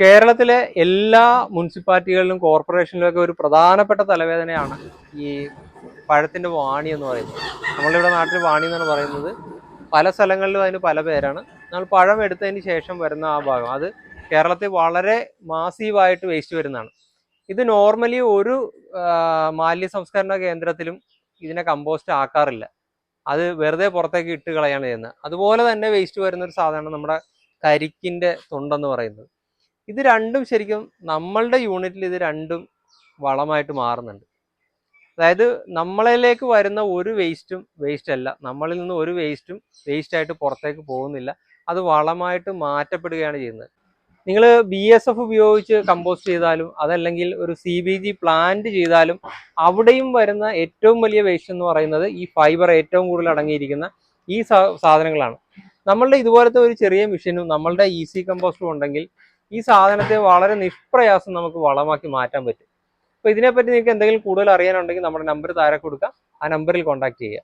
കേരളത്തിലെ എല്ലാ മുനിസിപ്പാലിറ്റികളിലും കോർപ്പറേഷനിലും ഒക്കെ ഒരു പ്രധാനപ്പെട്ട തലവേദനയാണ് ഈ പഴത്തിന്റെ വാണി എന്ന് പറയുന്നത്. നമ്മളിവിടെ നാട്ടിൽ വാണി എന്നാണ് പറയുന്നത്. പല സ്ഥലങ്ങളിലും അതിന് പല പേരാണ്. നമ്മൾ പഴം എടുത്തതിന് ശേഷം വരുന്ന ആ ഭാഗം, അത് കേരളത്തിൽ വളരെ മാസീവായിട്ട് വേസ്റ്റ് വരുന്നതാണ്. ഇത് നോർമലി ഒരു മാലിന്യ സംസ്കരണ കേന്ദ്രത്തിലും ഇതിനെ കമ്പോസ്റ്റ് ആക്കാറില്ല. അത് വെറുതെ പുറത്തേക്ക് ഇട്ട് കളയാണ് ചെയ്യുന്നത്. അതുപോലെ തന്നെ വേസ്റ്റ് വരുന്ന ഒരു സാധനമാണ് നമ്മുടെ കരിക്കിന്റെ തൊണ്ടെന്ന് പറയുന്നത്. ഇത് രണ്ടും ശരിക്കും നമ്മളുടെ യൂണിറ്റിൽ ഇത് രണ്ടും വളമായിട്ട് മാറുന്നുണ്ട്. അതായത് നമ്മളിലേക്ക് വരുന്ന ഒരു വേസ്റ്റും വേസ്റ്റ് അല്ല, നമ്മളിൽ നിന്ന് ഒരു വേസ്റ്റും വേസ്റ്റ് ആയിട്ട് പുറത്തേക്ക് പോകുന്നില്ല, അത് വളമായിട്ട് മാറ്റപ്പെടുകയാണ് ചെയ്യുന്നത്. നിങ്ങൾ BSF ഉപയോഗിച്ച് കമ്പോസ്റ്റ് ചെയ്താലും അതല്ലെങ്കിൽ ഒരു CBG പ്ലാന്റ് ചെയ്താലും അവിടെയും വരുന്ന ഏറ്റവും വലിയ വേസ്റ്റ് എന്ന് പറയുന്നത് ഈ ഫൈബർ ഏറ്റവും കൂടുതൽ അടങ്ങിയിരിക്കുന്ന ഈ സാധനങ്ങളാണ്. നമ്മളുടെ ഇതുപോലത്തെ ഒരു ചെറിയ മെഷീനും നമ്മളുടെ ഈസി കമ്പോസ്റ്റും ഉണ്ടെങ്കിൽ ഈ സാധനത്തെ വളരെ നിഷ്പ്രയാസം നമുക്ക് വളമാക്കി മാറ്റാൻ പറ്റും. അപ്പോൾ ഇതിനെപ്പറ്റി നിങ്ങൾക്ക് എന്തെങ്കിലും കൂടുതൽ അറിയാനുണ്ടെങ്കിൽ നമ്മുടെ നമ്പർ താഴെ കൊടുക്കാം, ആ നമ്പറിൽ കോൺടാക്ട് ചെയ്യുക.